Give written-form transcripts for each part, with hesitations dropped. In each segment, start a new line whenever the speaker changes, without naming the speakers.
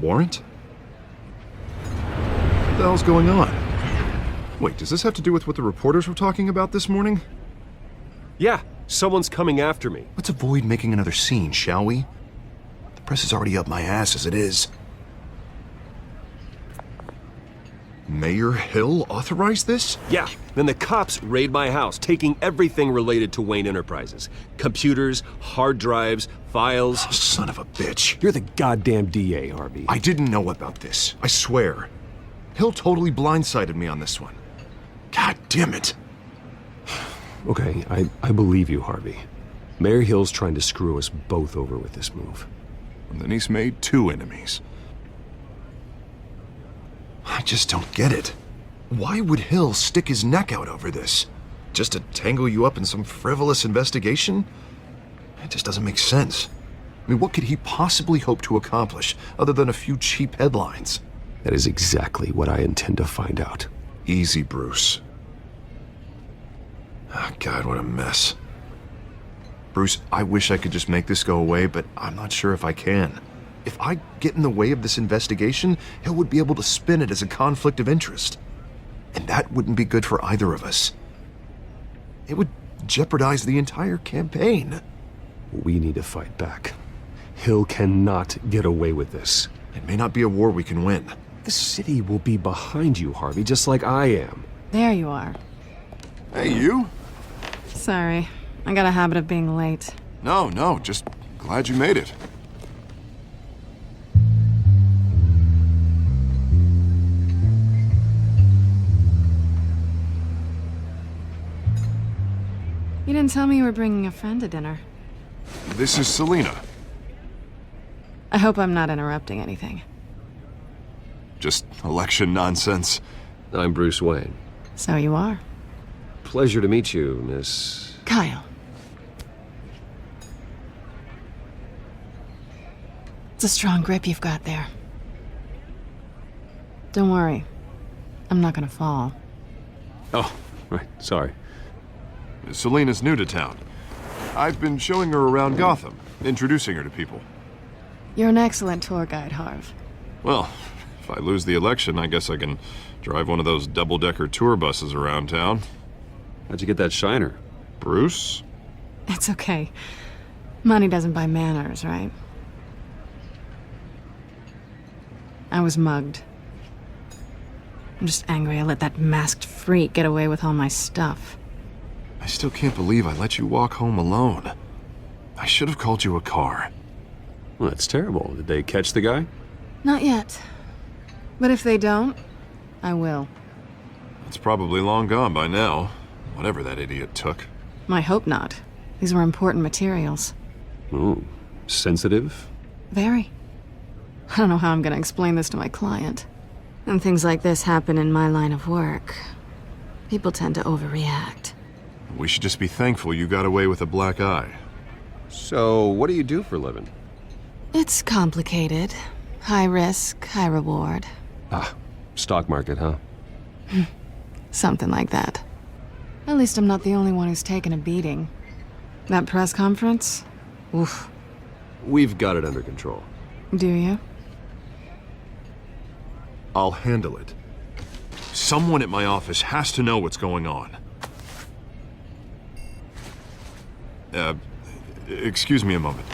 warrant? What the hell's going on? Wait, does this have to do with what the reporters were talking about this morning?
Yeah, someone's coming after me.
Let's avoid making another scene, shall we? The press is already up my ass as it is. Mayor Hill authorized this?
Yeah, then the cops raid my house, taking everything related to Wayne Enterprises. Computers, hard drives, files.
Oh, son of a bitch.
You're the goddamn DA, Harvey.
I didn't know about this, I swear. Hill totally blindsided me on this one. God damn it.
Okay, I believe you, Harvey. Mayor Hill's trying to screw us both over with this move.
And then he's made 2 enemies. I just don't get it. Why would Hill stick his neck out over this? Just to tangle you up in some frivolous investigation? It just doesn't make sense. I mean, what could he possibly hope to accomplish other than a few cheap headlines?
That is exactly what I intend to find out.
Easy, Bruce. Oh, God, what a mess. Bruce, I wish I could just make this go away, but I'm not sure if I can. If I get in the way of this investigation, Hill would be able to spin it as a conflict of interest. And that wouldn't be good for either of us. It would jeopardize the entire campaign.
We need to fight back. Hill cannot get away with this.
It may not be a war we can win.
The city will be behind you, Harvey, just like I am.
There you are.
Hey, you?
Sorry, I got a habit of being late.
No, just glad you made it.
You didn't tell me you were bringing a friend to dinner.
This is Selena.
I hope I'm not interrupting anything.
Just election nonsense.
I'm Bruce Wayne.
So you are.
Pleasure to meet you, Miss...
Kyle. It's a strong grip you've got there. Don't worry. I'm not gonna fall.
Oh, right, sorry.
Selena's new to town. I've been showing her around Gotham, introducing her to people.
You're an excellent tour guide, Harv.
Well, if I lose the election, I guess I can drive one of those double-decker tour buses around town.
How'd you get that shiner?
Bruce?
It's okay. Money doesn't buy manners, right? I was mugged. I'm just angry I let that masked freak get away with all my stuff.
I still can't believe I let you walk home alone. I should have called you a car.
Well, that's terrible. Did they catch the guy?
Not yet. But if they don't, I will.
It's probably long gone by now, whatever that idiot took.
I hope not. These were important materials.
Ooh, sensitive?
Very. I don't know how I'm gonna explain this to my client. And things like this happen in my line of work. People tend to overreact.
We should just be thankful you got away with a black eye.
So, what do you do for a living?
It's complicated. High risk, high reward.
Ah, stock market, huh?
Something like that. At least I'm not the only one who's taken a beating. That press conference? Oof.
We've got it under control.
Do you?
I'll handle it. Someone at my office has to know what's going on. Excuse me a moment.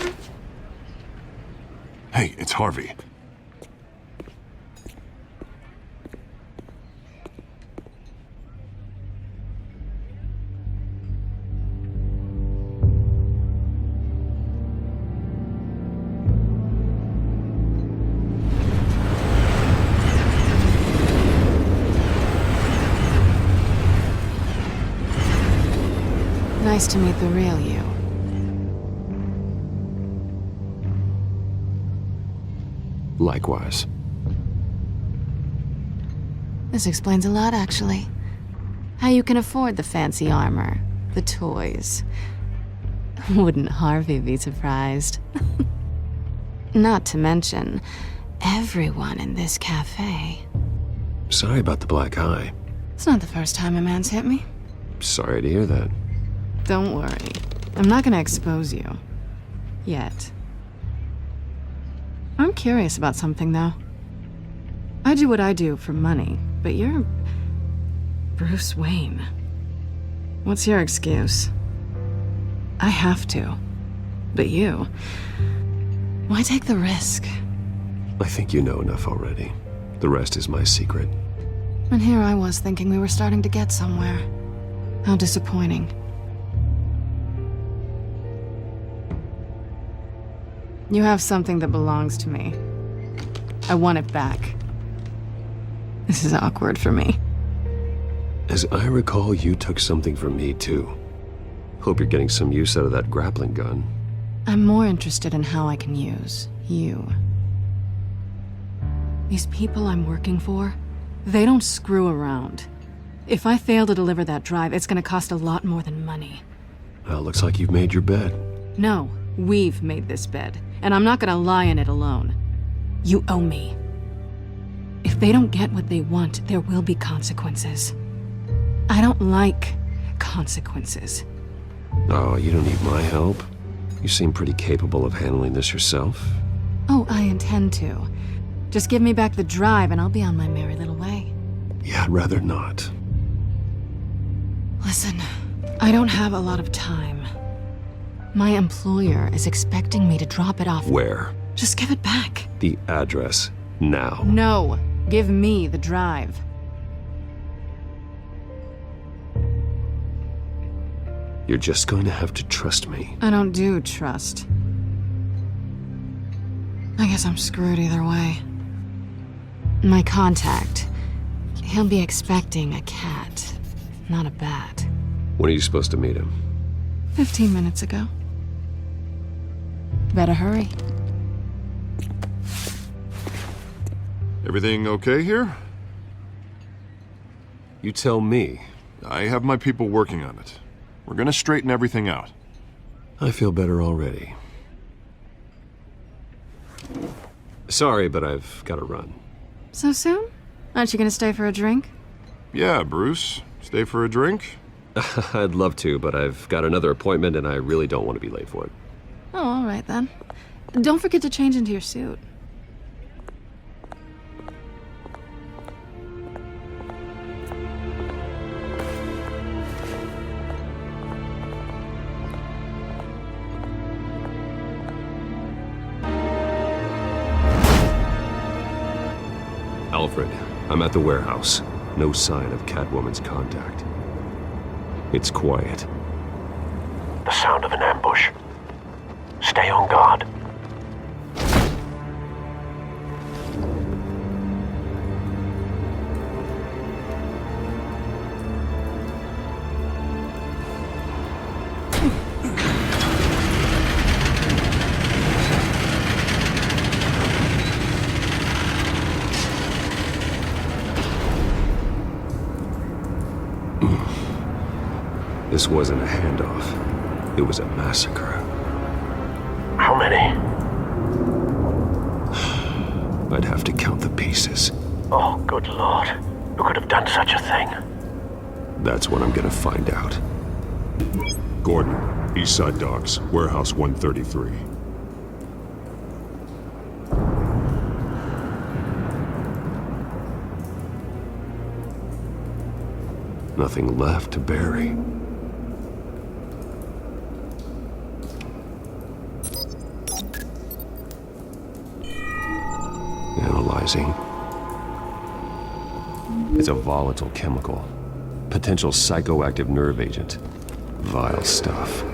Hey, it's Harvey.
Nice to meet the real you.
Likewise.
This explains a lot, actually. How you can afford the fancy armor, the toys. Wouldn't Harvey be surprised? Not to mention, everyone in this cafe.
Sorry about the black eye.
It's not the first time a man's hit me.
Sorry to hear that.
Don't worry. I'm not gonna expose you. Yet. I'm curious about something, though. I do what I do for money, but you're Bruce Wayne. What's your excuse? I have to. But you... why take the risk?
I think you know enough already. The rest is my secret.
And here I was thinking we were starting to get somewhere. How disappointing. You have something that belongs to me. I want it back. This is awkward for me.
As I recall, you took something from me, too. Hope you're getting some use out of that grappling gun.
I'm more interested in how I can use you. These people I'm working for, they don't screw around. If I fail to deliver that drive, it's gonna cost a lot more than money.
Well, looks like you've made your bed.
No, we've made this bed, and I'm not gonna lie in it alone. You owe me. If they don't get what they want, there will be consequences. I don't like consequences.
Oh, you don't need my help. You seem pretty capable of handling this yourself.
Oh, I intend to. Just give me back the drive and I'll be on my merry little way.
Yeah, I'd rather not.
Listen, I don't have a lot of time. My employer is expecting me to drop it off.
Where?
Just give it back.
The address, now.
No, give me the drive.
You're just going to have to trust me.
I don't do trust. I guess I'm screwed either way. My contact, he'll be expecting a cat, not a bat.
When are you supposed to meet him?
15 minutes ago. Better hurry.
Everything okay here?
You tell me.
I have my people working on it. We're gonna straighten everything out.
I feel better already. Sorry, but I've got to run.
So soon? Aren't you gonna stay for a drink?
Yeah, Bruce. Stay for a drink?
I'd love to, but I've got another appointment and I really don't want to be late for it.
Oh, all right then. Don't forget to change into your suit.
Alfred, I'm at the warehouse. No sign of Catwoman's contact. It's quiet.
The sound of an ambush. Stay on guard.
This wasn't a handoff. It was a massacre.
How many?
I'd have to count the pieces.
Oh, good lord. Who could have done such a thing?
That's what I'm gonna find out.
Gordon, Eastside Docks, Warehouse 133.
Nothing left to bury. Analyzing. It's a volatile chemical. Potential psychoactive nerve agent. Vile stuff.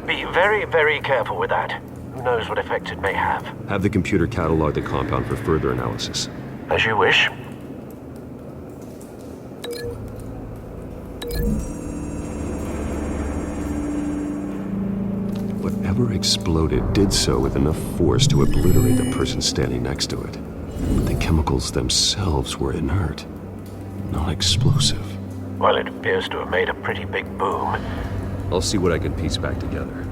Be very, very careful with that. Who knows what effect it may have.
Have the computer catalog the compound for further analysis.
As you wish.
Whatever exploded did so with enough force to obliterate the person standing next to it. But the chemicals themselves were inert, not explosive.
Well, it appears to have made a pretty big boom.
I'll see what I can piece back together.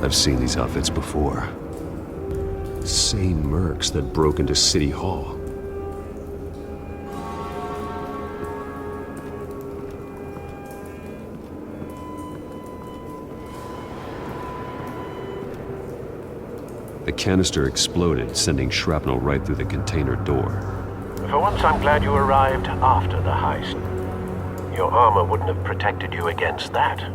I've seen these outfits before. Same mercs that broke into City Hall. The canister exploded, sending shrapnel right through the container door.
For once, I'm glad you arrived after the heist. Your armor wouldn't have protected you against that.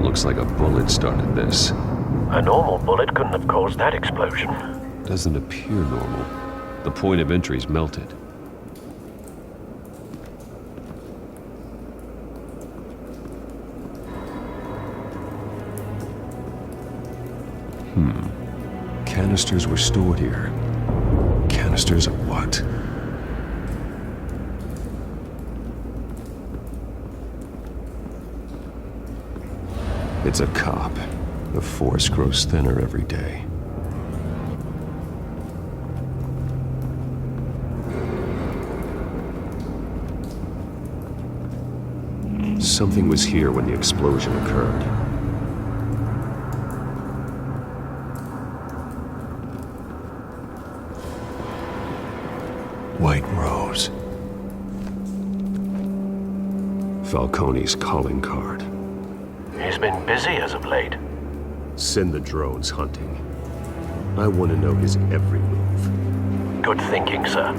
Looks like a bullet started this.
A normal bullet couldn't have caused that explosion.
Doesn't appear normal. The point of entry's melted. Canisters were stored here. Canisters of what? It's a cop. The force grows thinner every day. Something was here when the explosion occurred. White Rose. Falcone's calling card.
He's been busy as of late.
Send the drones hunting. I want to know his every move.
Good thinking, sir.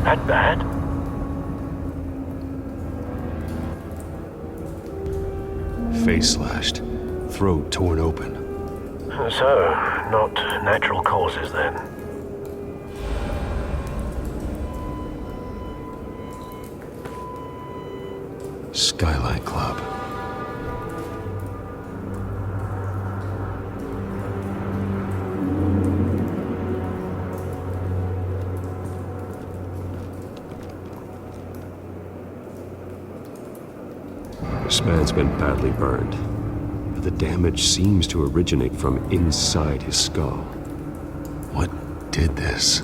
That bad?
Face slashed. Throat torn open.
So, not natural causes then.
Skyline Club. This man's been badly burned, but the damage seems to originate from inside his skull. What did this?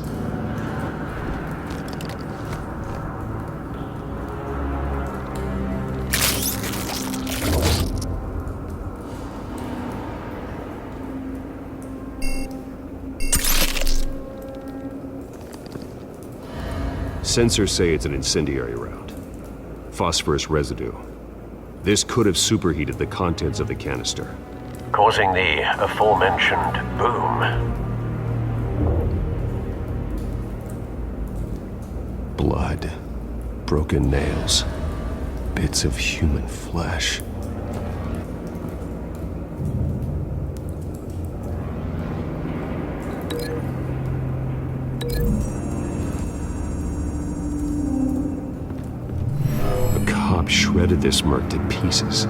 Sensors say it's an incendiary round. Phosphorus residue. This could have superheated the contents of the canister.
Causing the aforementioned boom.
Blood. Broken nails. Bits of human flesh. Shredded this merc to pieces,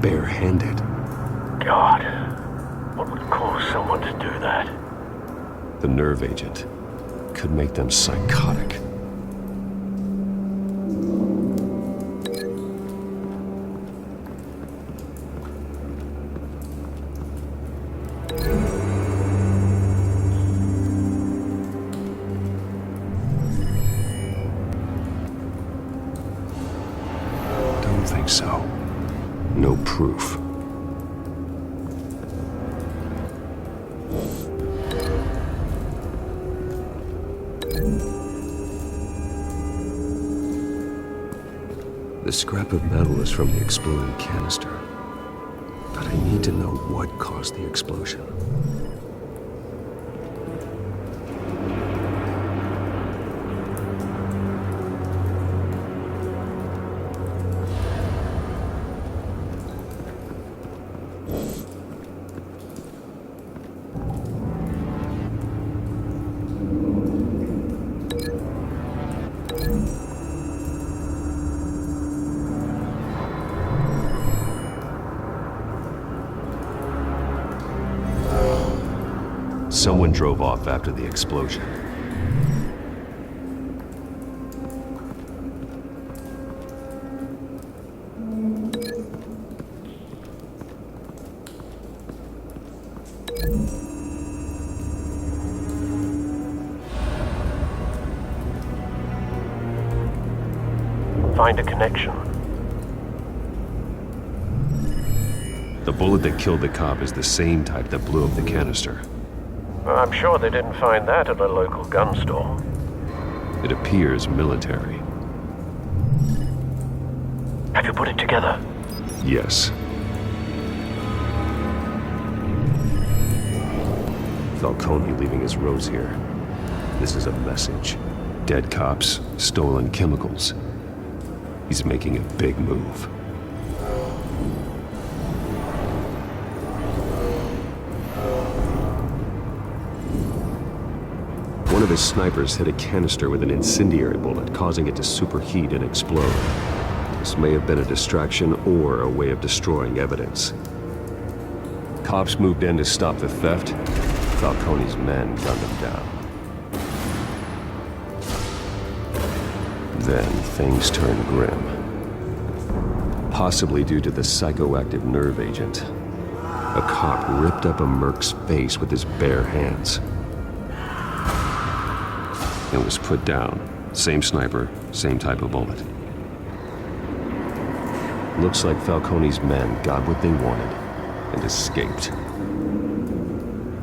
bare-handed.
God, what would cause someone to do that?
The nerve agent could make them psychotic. So, no proof. The scrap of metal is from the exploding canister, but I need to know what caused the explosion. Someone drove off after the explosion.
find a connection.
The bullet that killed the cop is the same type that blew up the canister.
I'm sure they didn't find that at a local gun store.
It appears military.
Have you put it together?
Yes. Falcone leaving his rose here. This is a message. Dead cops, stolen chemicals. He's making a big move. One of his snipers hit a canister with an incendiary bullet, causing it to superheat and explode. This may have been a distraction or a way of destroying evidence. Cops moved in to stop the theft. Falcone's men gunned him down. Then things turned grim. Possibly due to the psychoactive nerve agent. A cop ripped up a merc's face with his bare hands. It was put down. Same sniper, same type of bullet. Looks like Falcone's men got what they wanted and escaped.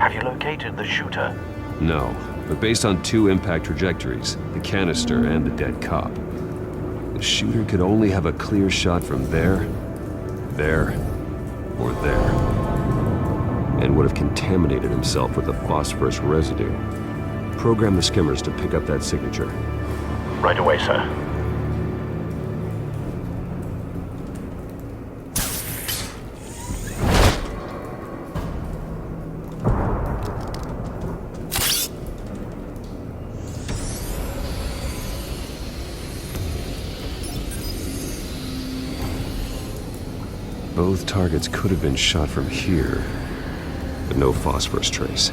Have you located the shooter?
No, but based on two impact trajectories, the canister and the dead cop, the shooter could only have a clear shot from there, or there, and would have contaminated himself with the phosphorus residue. Program the skimmers to pick up that signature.
Right away, sir.
Both targets could have been shot from here, but no phosphorus trace.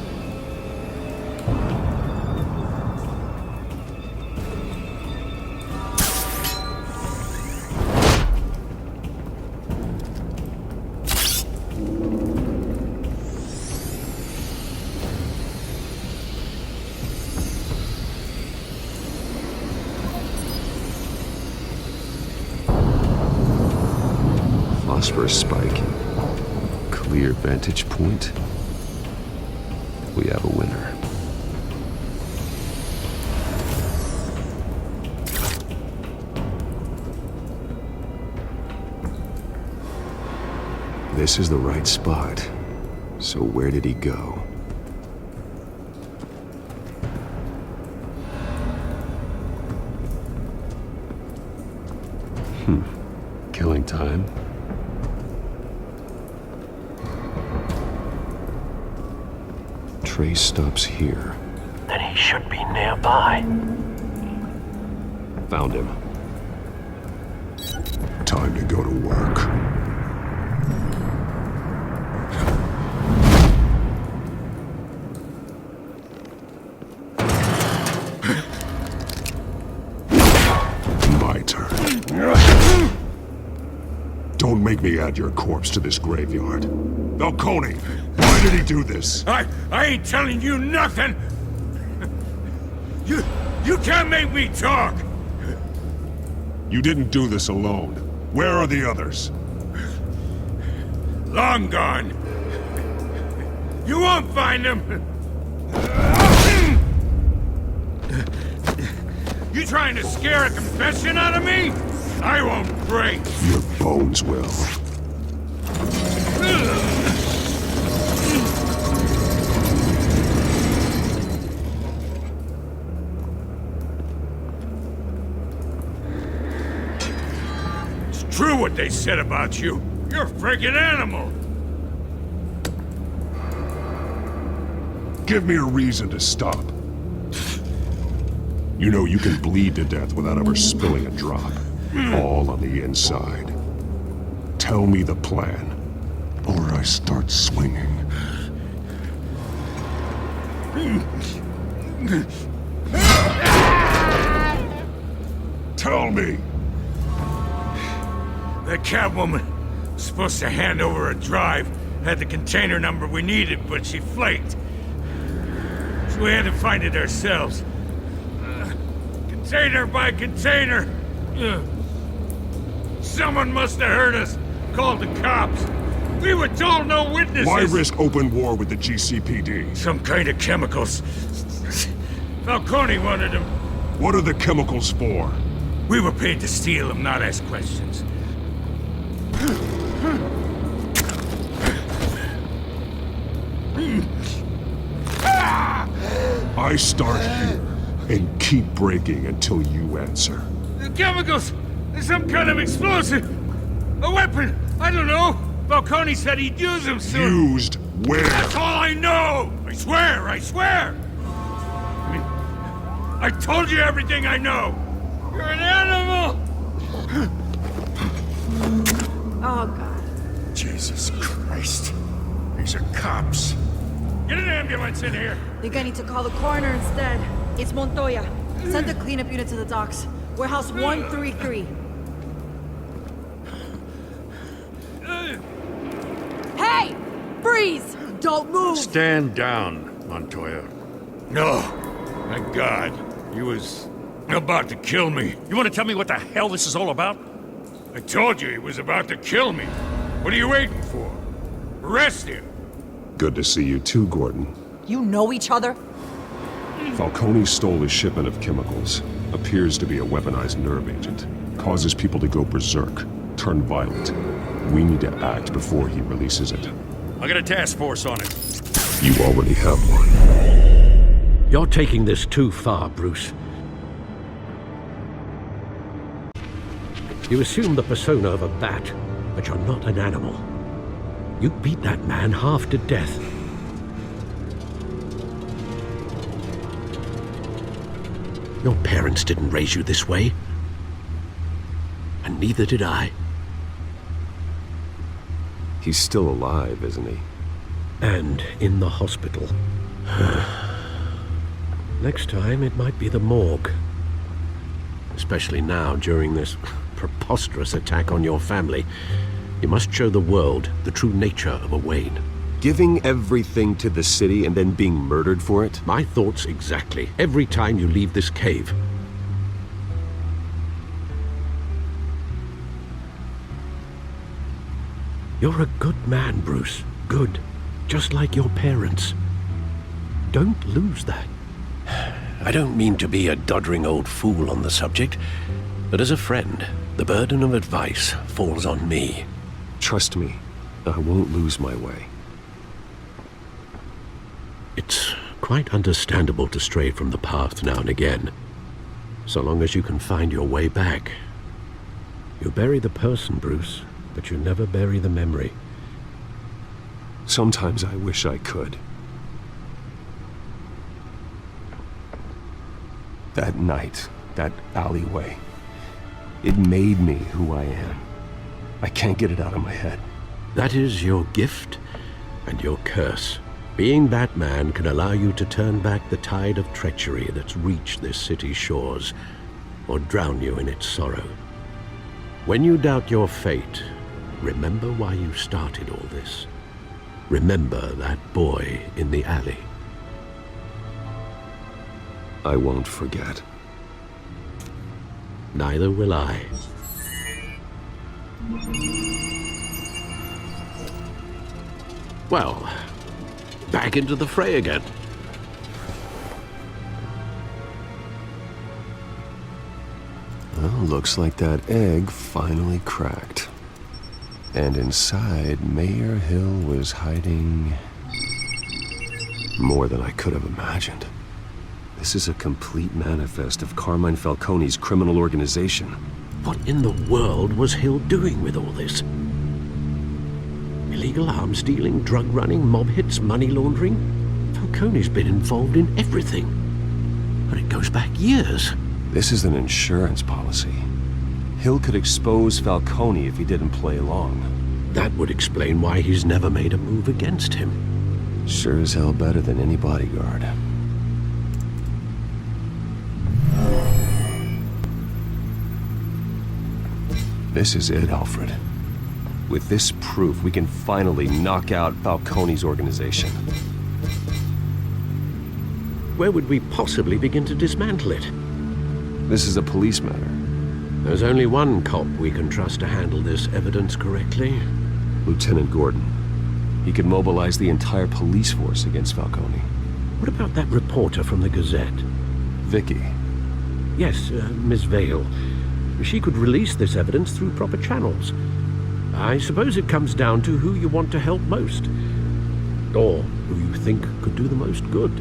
Phosphorus spike. Clear vantage point. We have a winner. This is the right spot. So where did he go? Killing time? Trace stops here.
Then he should be nearby.
Found him.
Time to go to work. My turn. Don't make me add your corpse to this graveyard. Falcone, why did he do this?
I ain't telling you nothing! You can't make me talk!
You didn't do this alone. Where are the others?
Long gone. You won't find them! You trying to scare a confession out of me? I won't break!
Your bones will.
True what they said about you. You're a friggin' animal.
Give me a reason to stop. You know you can bleed to death without ever spilling a drop. All on the inside. Tell me the plan, or I start swinging. Tell me!
The Catwoman was supposed to hand over a drive, had the container number we needed, but she flaked. So we had to find it ourselves. Container by container. Someone must have heard us. Called the cops. We were told no witnesses.
Why risk open war with the GCPD?
Some kind of chemicals. Falcone wanted them.
What are the chemicals for?
We were paid to steal them, not ask questions.
I start here and keep breaking until you answer.
The chemicals! There's some kind of explosive! A weapon! I don't know! Falcone said he'd use them soon!
Used where?
That's all I know! I swear! I swear! I told you everything I know! You're an animal!
Oh, God.
Jesus Christ. These are cops. Get an ambulance in here!
Think I need to call the coroner instead. It's Montoya. Send the cleanup unit to the docks. Warehouse 133. Hey! Freeze! Don't move!
Stand down, Montoya.
No. Thank God. He was about to kill me.
You want to tell me what the hell this is all about?
I told you he was about to kill me. What are you waiting for? Arrest him!
Good to see you too, Gordon.
You know each other?
Falcone stole a shipment of chemicals. Appears to be a weaponized nerve agent. Causes people to go berserk, turn violent. We need to act before he releases it.
I got a task force on it.
You already have one.
You're taking this too far, Bruce. You assume the persona of a bat, but you're not an animal. You beat that man half to death. Your parents didn't raise you this way. And neither did I.
He's still alive, isn't he?
And in the hospital. Next time, it might be the morgue. Especially now, during this preposterous attack on your family. You must show the world the true nature of a Wayne.
Giving everything to the city and then being murdered for it?
My thoughts exactly. Every time you leave this cave. You're a good man, Bruce. Good. Just like your parents. Don't lose that. I don't mean to be a doddering old fool on the subject, but as a friend, the burden of advice falls on me.
Trust me, I won't lose my way.
It's quite understandable to stray from the path now and again, so long as you can find your way back. You bury the person, Bruce, but you never bury the memory.
Sometimes I wish I could. That night, that alleyway, it made me who I am. I can't get it out of my head.
That is your gift and your curse. Being that man can allow you to turn back the tide of treachery that's reached this city's shores, or drown you in its sorrow. When you doubt your fate, remember why you started all this. Remember that boy in the alley.
I won't forget.
Neither will I. Well, back into the fray again.
Well, looks like that egg finally cracked. And inside, Mayor Hill was hiding more than I could have imagined. This is a complete manifest of Carmine Falcone's criminal organization.
What in the world was Hill doing with all this? Illegal arms dealing, drug running, mob hits, money laundering? Falcone's been involved in everything. And it goes back years.
This is an insurance policy. Hill could expose Falcone if he didn't play along.
That would explain why he's never made a move against him.
Sure as hell better than any bodyguard. This is it, Alfred. With this proof, we can finally knock out Falcone's organization.
Where would we possibly begin to dismantle it?
This is a police matter.
There's only one cop we can trust to handle this evidence correctly.
Lieutenant Gordon. He could mobilize the entire police force against Falcone.
What about that reporter from the Gazette?
Vicky.
Yes, Miss Vale. She could release this evidence through proper channels. I suppose it comes down to who you want to help most. Or who you think could do the most good.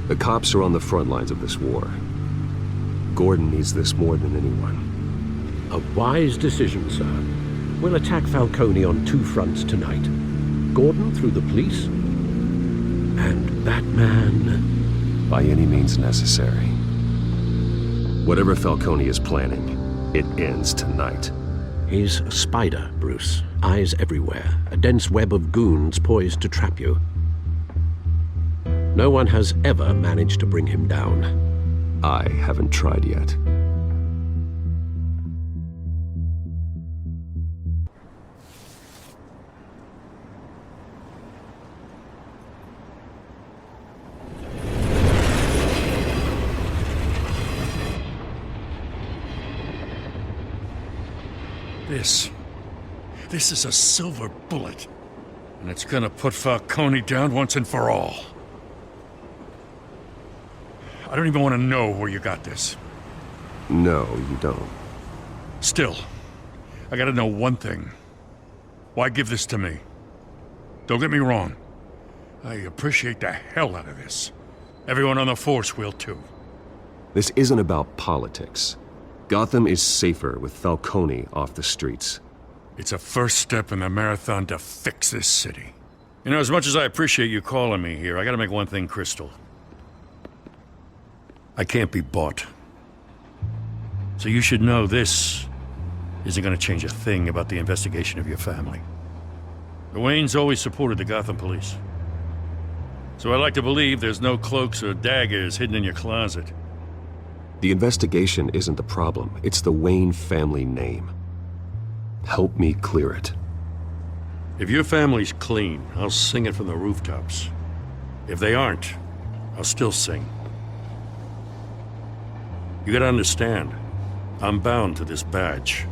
The cops are on the front lines of this war. Gordon needs this more than anyone.
A wise decision, sir. We'll attack Falcone on two fronts tonight. Gordon through the police, and Batman...
by any means necessary. Whatever Falcone is planning, it ends tonight.
He's a spider, Bruce. Eyes everywhere. A dense web of goons poised to trap you. No one has ever managed to bring him down.
I haven't tried yet.
This is a silver bullet. And it's gonna put Falcone down once and for all. I don't even want to know where you got this.
No, you don't.
Still, I gotta know one thing. Why give this to me? Don't get me wrong. I appreciate the hell out of this. Everyone on the force will too.
This isn't about politics. Gotham is safer with Falcone off the streets.
It's a first step in the marathon to fix this city. You know, as much as I appreciate you calling me here, I gotta make one thing crystal. I can't be bought. So you should know this isn't gonna change a thing about the investigation of your family. The Waynes always supported the Gotham police. So I like to believe there's no cloaks or daggers hidden in your closet.
The investigation isn't the problem. It's the Wayne family name. Help me clear it.
If your family's clean, I'll sing it from the rooftops. If they aren't, I'll still sing. You gotta understand, I'm bound to this badge.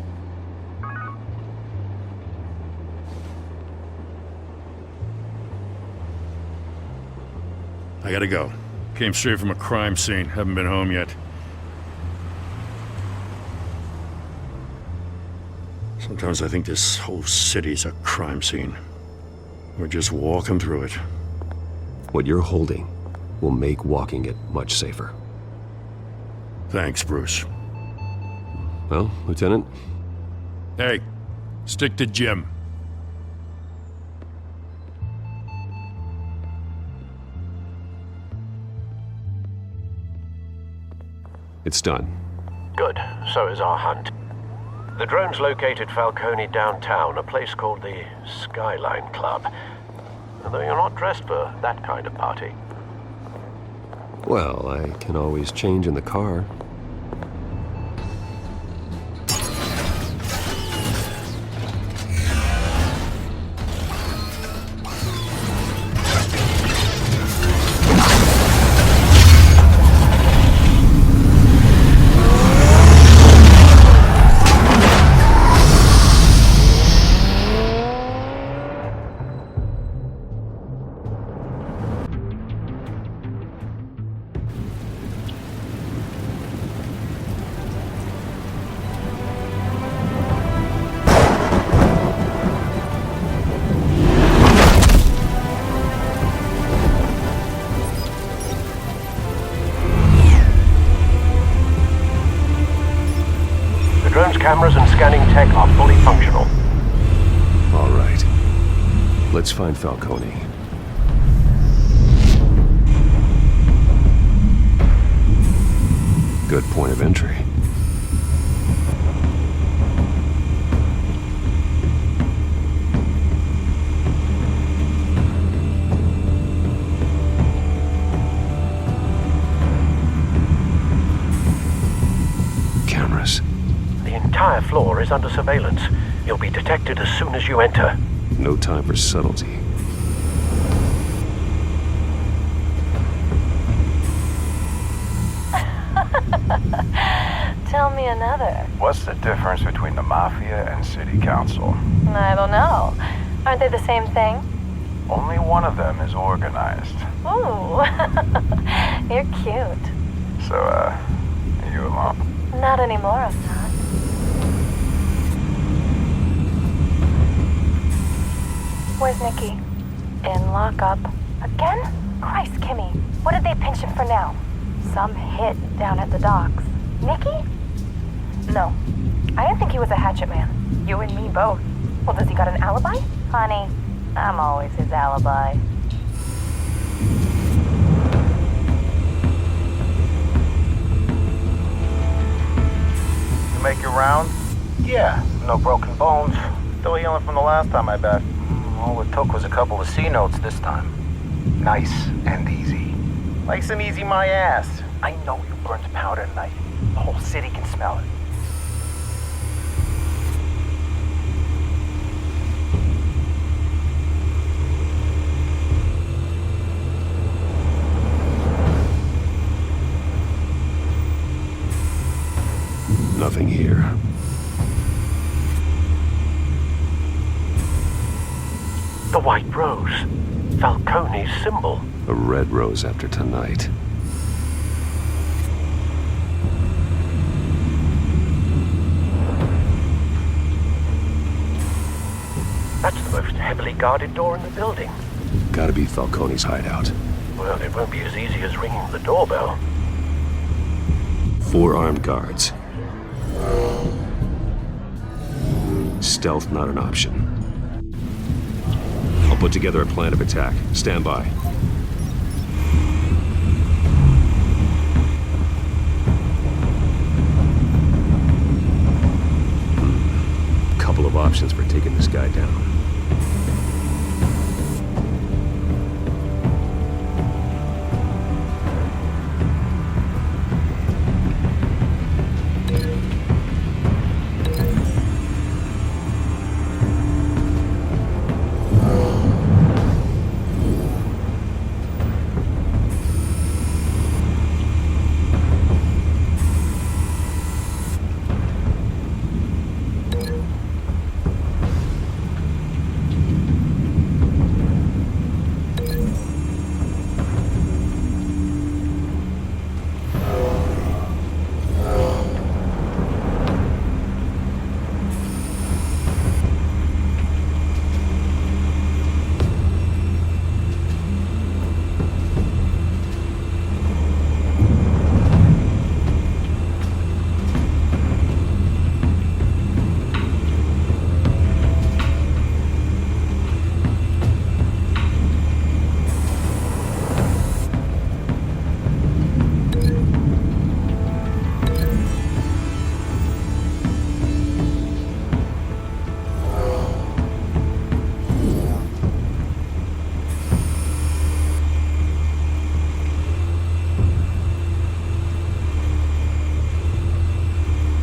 I gotta go. Came straight from a crime scene, haven't been home yet. Sometimes I think this whole city's a crime scene. We're just walking through it.
What you're holding will make walking it much safer.
Thanks, Bruce.
Well, Lieutenant?
Hey, stick to Jim.
It's done.
Good. So is our hunt. The drones located Falcone downtown, a place called the Skyline Club. Although you're not dressed for that kind of party.
Well, I can always change in the car.
Cameras and scanning tech are fully functional.
All right. Let's find Falcone. Good point of entry. Cameras.
The entire floor is under surveillance. You'll be detected as soon as you enter.
No time for subtlety.
me another.
What's the difference between the Mafia and City Council?
I don't know. Aren't they the same thing?
Only one of them is organized.
Ooh, you're cute.
So, are you alone?
Not anymore, I'm not. Where's Nikki? In lockup. Again? Christ, Kimmy. What did they pinch him for now? Some hit down at the docks. Nikki? No. I didn't think he was a hatchet man. You and me both. Well, does he got an alibi? Honey, I'm always his alibi.
You make your rounds?
Yeah, no broken bones. Still healing from the last time, I bet. All it took was a couple of C notes this time. Nice and easy. Nice and easy my ass. I know you burned powder tonight. The whole city can smell it.
Nothing here.
The White Rose. Falcone's symbol.
A red rose after tonight.
That's the most heavily guarded door in the building.
Gotta be Falcone's hideout.
Well, it won't be as easy as ringing the doorbell.
4 armed guards. Stealth not an option. I'll put together a plan of attack. Stand by. Couple of options for taking this guy down.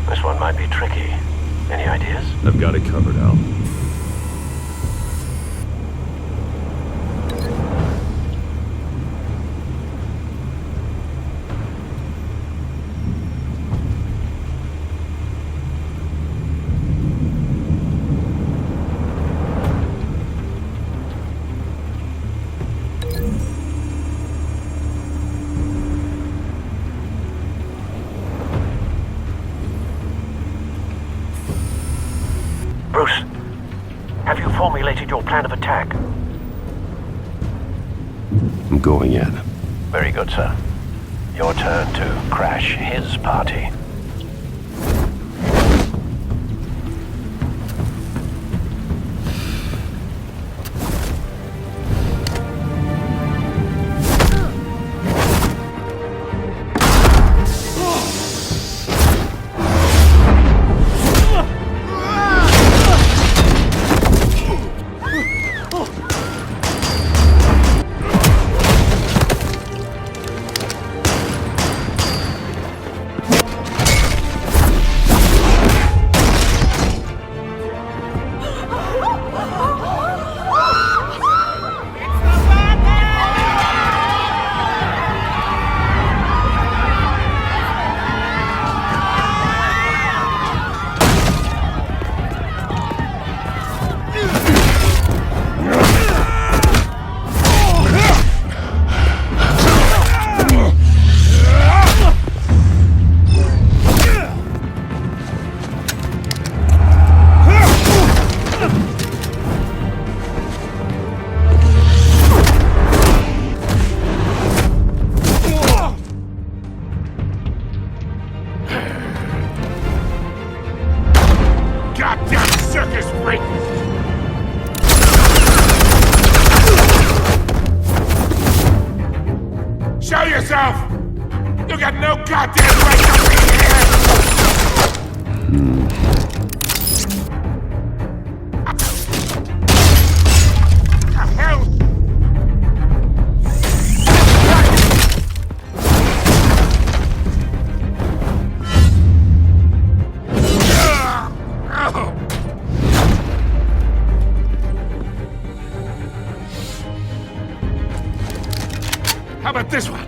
This one might be tricky. Any ideas?
I've got it covered, Al.
Bruce, have you formulated your plan of attack?
I'm going in.
Very good, sir. Your turn to crash his party.
Show yourself! You got no goddamn right to be here! The hell? How about this one?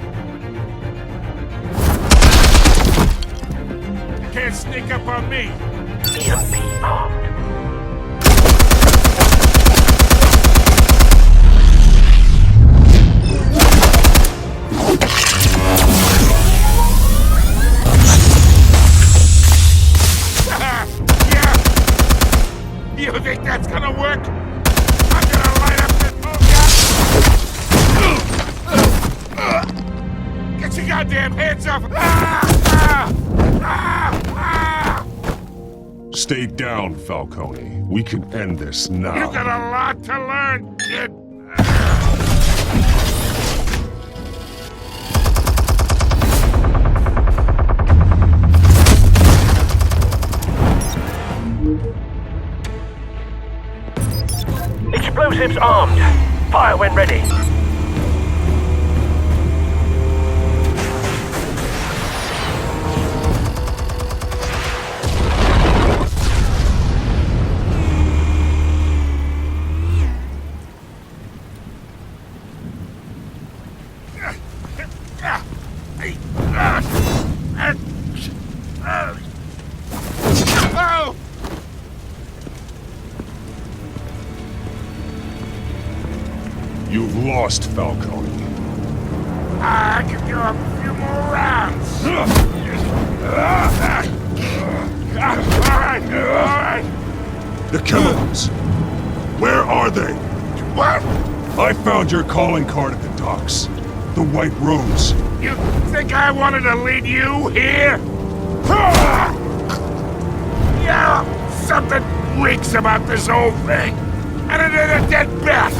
Can't sneak up on me.
EMP armed.
Yeah. You think that's gonna work? I'm gonna light up this whole Get your goddamn hands off!
Stay down, Falcone. We can end this now.
You got a lot to learn, kid.
Explosives armed. Fire when ready.
Oh!
You've lost, Falcone.
I can do a few more rounds. All right.
The chemicals. Where are they?
What?
I found your calling card at the docks. The White Rose.
You think I wanted to lead you here? Yeah, something reeks about this whole thing. And it is a dead bat.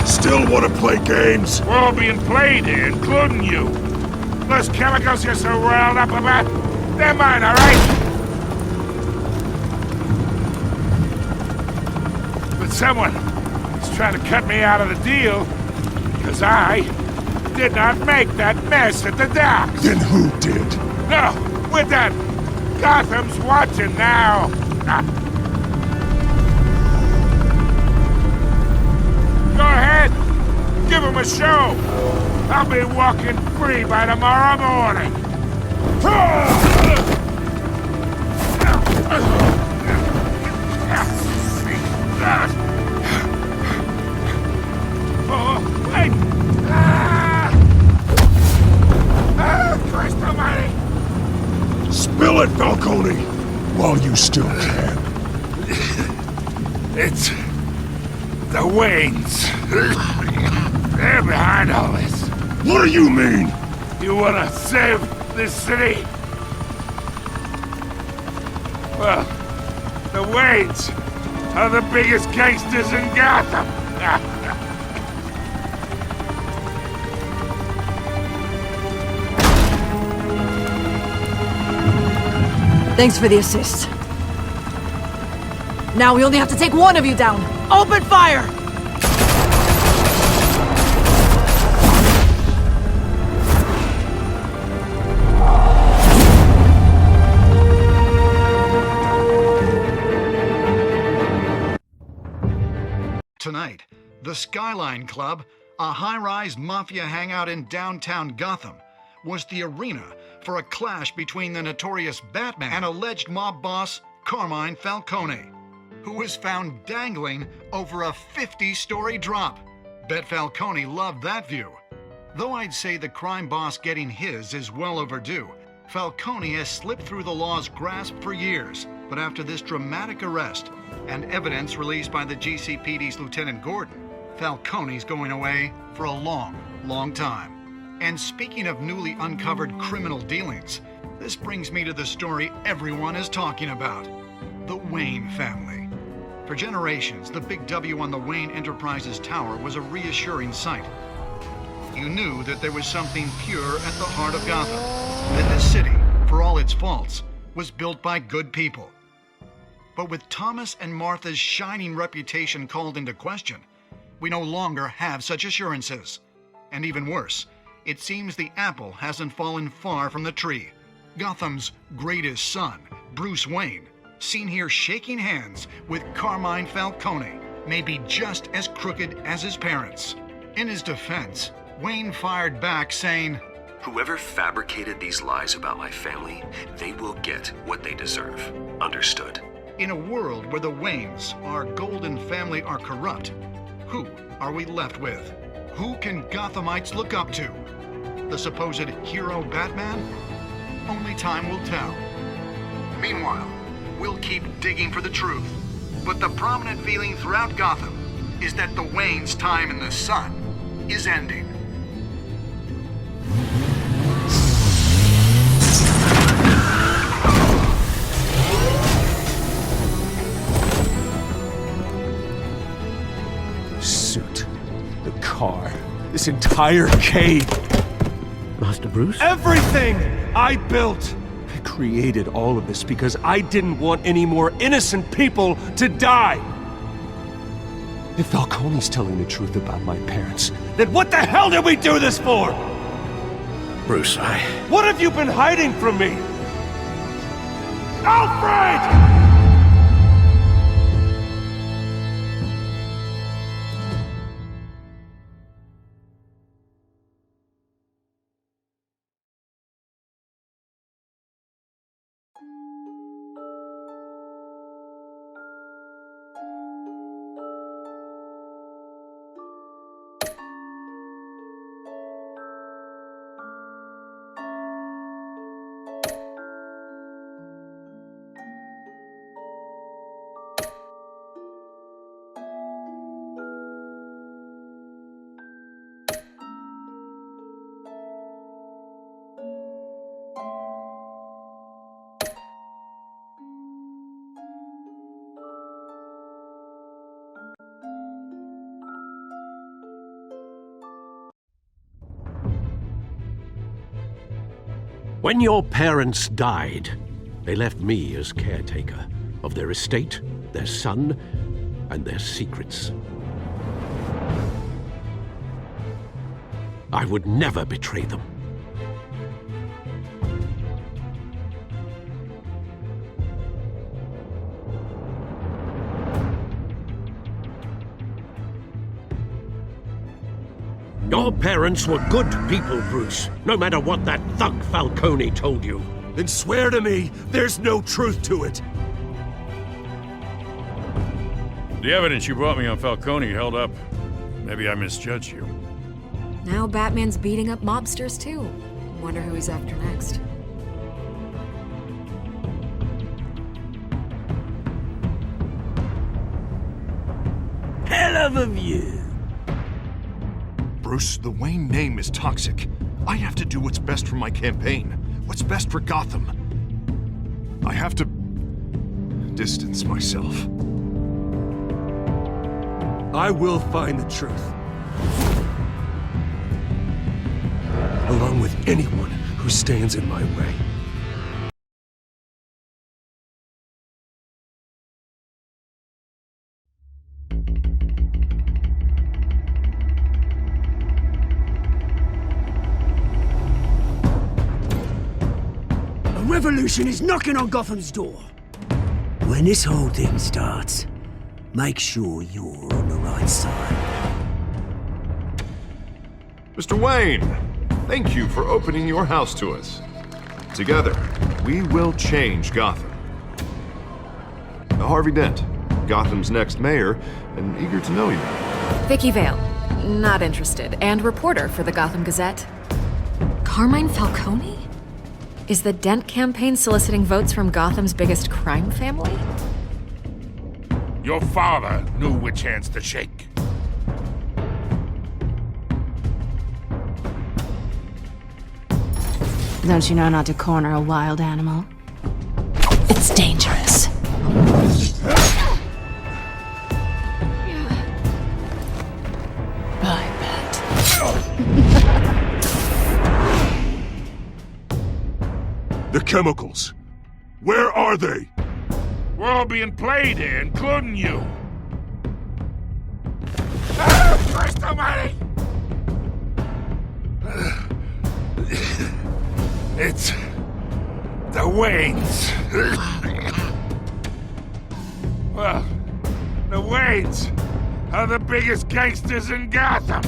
Still want to play games?
We're all being played here, including you. Those chemicals you're so riled up about, they're mine, all right? But someone is trying to cut me out of the deal because I did not make that mess at the docks.
Then who did?
No, we're done. Gotham's watching now. Go ahead. Give him a show. I'll be walking free by tomorrow morning. Oh, wait! Christ almighty!
Spill it, Falcone! While you still can.
It's the Waynes. They're behind all this.
What do you mean?
You wanna save this city? Well, the Waynes are the biggest gangsters in Gotham.
Thanks for the assist. Now we only have to take one of you down. Open fire!
Tonight, the Skyline Club, a high-rise mafia hangout in downtown Gotham, was the arena for a clash between the notorious Batman and alleged mob boss Carmine Falcone, who was found dangling over a 50-story drop. Bet Falcone loved that view. Though I'd say the crime boss getting his is well overdue, Falcone has slipped through the law's grasp for years. But after this dramatic arrest and evidence released by the GCPD's Lieutenant Gordon, Falcone's going away for a long, long time. And speaking of newly uncovered criminal dealings, this brings me to the story everyone is talking about. The Wayne family. For generations, the big W on the Wayne Enterprises tower was a reassuring sight. You knew that there was something pure at the heart of Gotham, that this city, for all its faults, was built by good people. But with Thomas and Martha's shining reputation called into question, we no longer have such assurances. And even worse, it seems the apple hasn't fallen far from the tree. Gotham's greatest son, Bruce Wayne, seen here shaking hands with Carmine Falcone, may be just as crooked as his parents. In his defense, Wayne fired back saying,
"Whoever fabricated these lies about my family, they will get what they deserve. Understood?"
In a world where the Waynes, our golden family, are corrupt, who are we left with? Who can Gothamites look up to? The supposed hero Batman? Only time will tell. Meanwhile, we'll keep digging for the truth. But the prominent feeling throughout Gotham is that the Waynes' time in the sun is ending.
Suit, the car, this entire cave.
Master Bruce?
Everything I built! I created all of this because I didn't want any more innocent people to die! If Falcone's telling the truth about my parents, then what the hell did we do this for?
Bruce,
What have you been hiding from me? Alfred!
When your parents died, they left me as caretaker of their estate, their son, and their secrets. I would never betray them. Your parents were good people, Bruce, no matter what that thug Falcone told you.
Then swear to me there's no truth to it.
The evidence you brought me on Falcone held up. Maybe I misjudged you.
Now Batman's beating up mobsters, too. Wonder who he's after next.
Hell of a view.
Bruce, the Wayne name is toxic. I have to do what's best for my campaign. What's best for Gotham. I have to distance myself.
I will find the truth. Along with anyone who stands in my way.
A revolution is knocking on Gotham's door. When this whole thing starts, make sure you're on the right side.
Mr. Wayne, thank you for opening your house to us. Together, we will change Gotham. Harvey Dent, Gotham's next mayor, and eager to know you.
Vicky Vale, not interested, and reporter for the Gotham Gazette. Carmine Falcone? Is the Dent campaign soliciting votes from Gotham's biggest crime family?
Your father knew which hands to shake.
Don't you know not to corner a wild animal? It's dangerous.
chemicals. Where are they?
We're all being played here, including you. Ah, Christ almighty! It's the Waynes. Well, the Waynes are the biggest gangsters in Gotham.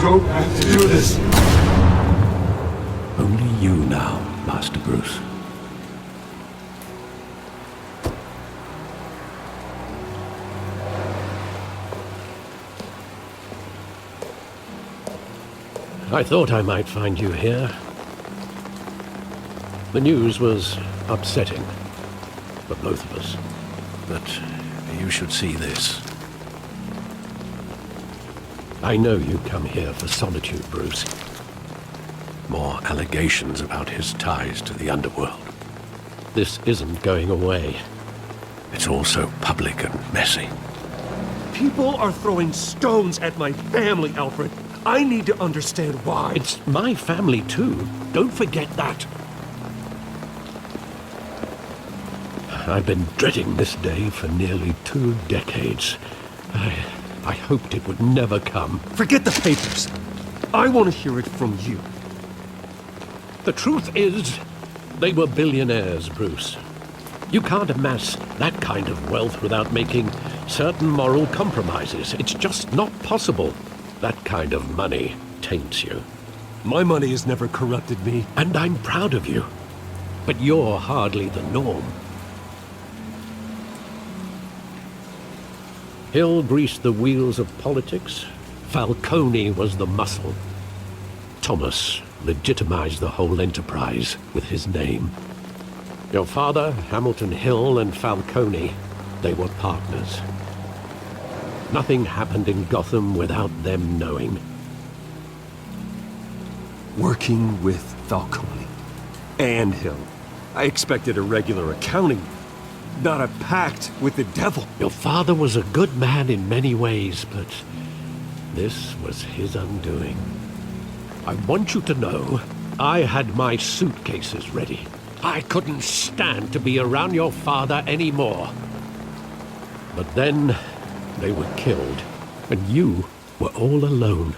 Don't have to do this.
Only you now, Master Bruce. I thought I might find you here. The news was upsetting for both of us. But you should see this. I know you come here for solitude, Bruce. More allegations about his ties to the underworld. This isn't going away. It's all so public and messy.
People are throwing stones at my family, Alfred. I need to understand why.
It's my family, too. Don't forget that. I've been dreading this day for nearly 2 decades. I hoped it would never come.
Forget the papers. I want to hear it from you.
The truth is, they were billionaires, Bruce. You can't amass that kind of wealth without making certain moral compromises. It's just not possible. That kind of money taints you.
My money has never corrupted me.
And I'm proud of you. But you're hardly the norm. Hill greased the wheels of politics. Falcone was the muscle. Thomas legitimized the whole enterprise with his name. Your father, Hamilton Hill, and Falcone, they were partners. Nothing happened in Gotham without them knowing.
Working with Falcone and Hill. I expected a regular accounting, not a pact with the devil.
Your father was a good man in many ways, but this was his undoing. I want you to know, I had my suitcases ready. I couldn't stand to be around your father anymore. But then, they were killed, and you were all alone.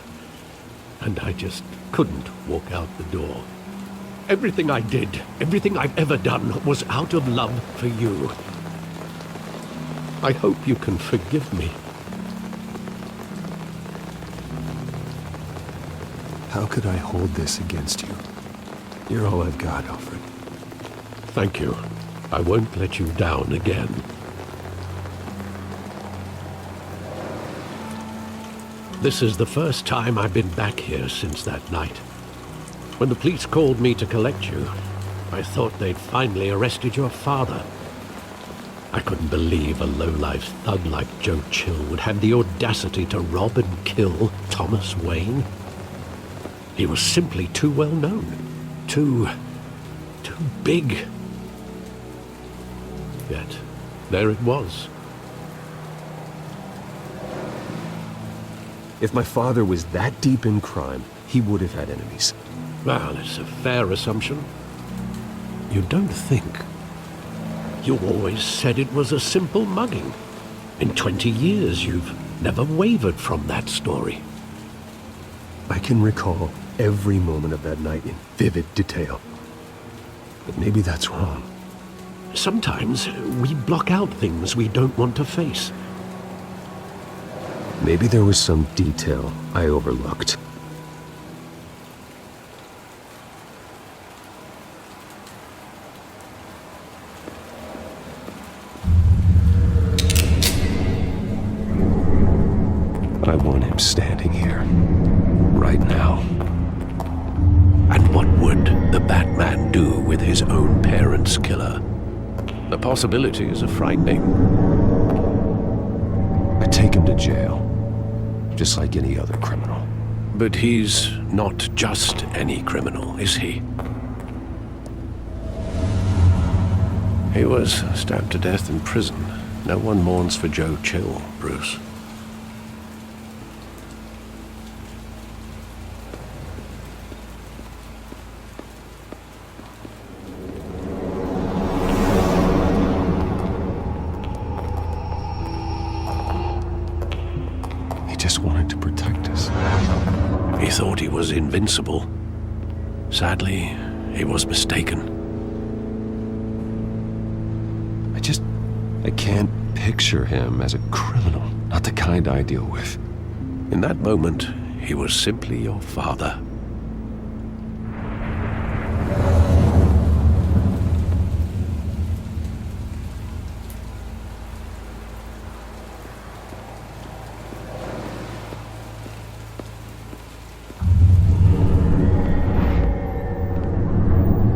And I just couldn't walk out the door. Everything I did, everything I've ever done, was out of love for you. I hope you can forgive me.
How could I hold this against you? You're all I've got, Alfred.
Thank you. I won't let you down again. This is the first time I've been back here since that night. When the police called me to collect you, I thought they'd finally arrested your father. I couldn't believe a low-life thug like Joe Chill would have the audacity to rob and kill Thomas Wayne. He was simply too well known. Too big. Yet, there it was.
If my father was that deep in crime, he would have had enemies.
Well, it's a fair assumption. You don't think. You always said it was a simple mugging. In 20 years, you've never wavered from that story.
I can recall every moment of that night in vivid detail. But maybe that's wrong.
Sometimes we block out things we don't want to face.
Maybe there was some detail I overlooked. I want him standing here, right now.
What would the Batman do with his own parents' killer? The possibilities are frightening.
I take him to jail, just like any other criminal.
But he's not just any criminal, is he? He was stabbed to death in prison. No one mourns for Joe Chill, Bruce.
He just wanted to protect us.
He thought he was invincible. Sadly, he was mistaken.
I can't picture him as a criminal, not the kind I deal with.
In that moment, he was simply your father.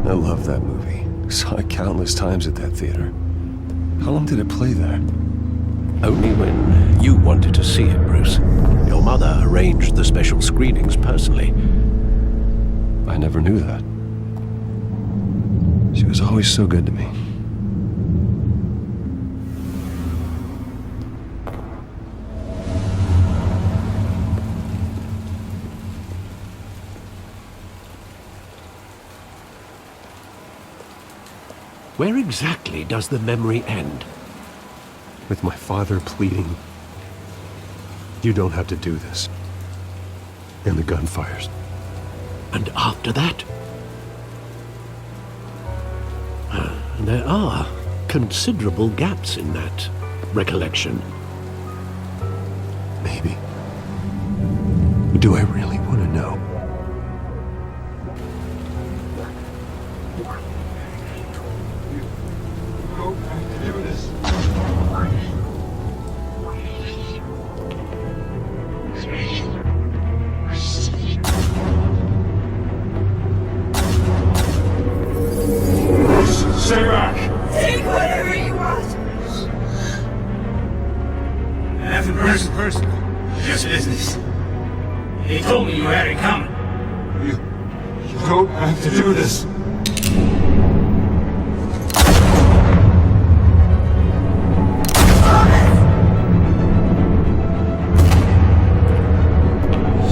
I love that movie. Saw it countless times at that theater. How long did it play there?
Only when you wanted to see it, Bruce. Your mother arranged the special screenings personally.
I never knew that. She was always so good to me.
Where exactly does the memory end?
With my father pleading, "You don't have to do this." And the gunfires.
And after that? There are considerable gaps in that recollection.
Maybe. Do I really want to know?
Stay back!
Take whatever you want!
Nothing personal. Just business. He told me you had it coming.
You don't have to do this.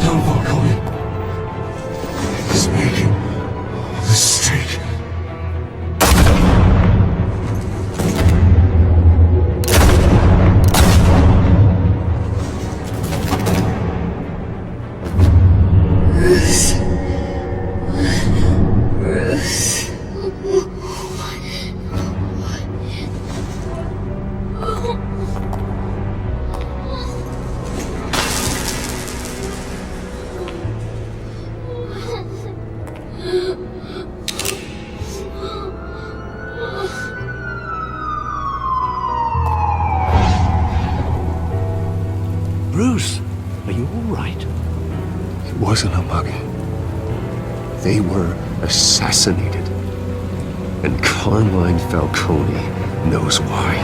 Don Falcone is making a mistake.
Bruce, are you all right?
It wasn't a mug. They were assassinated. And Carmine Falcone knows why.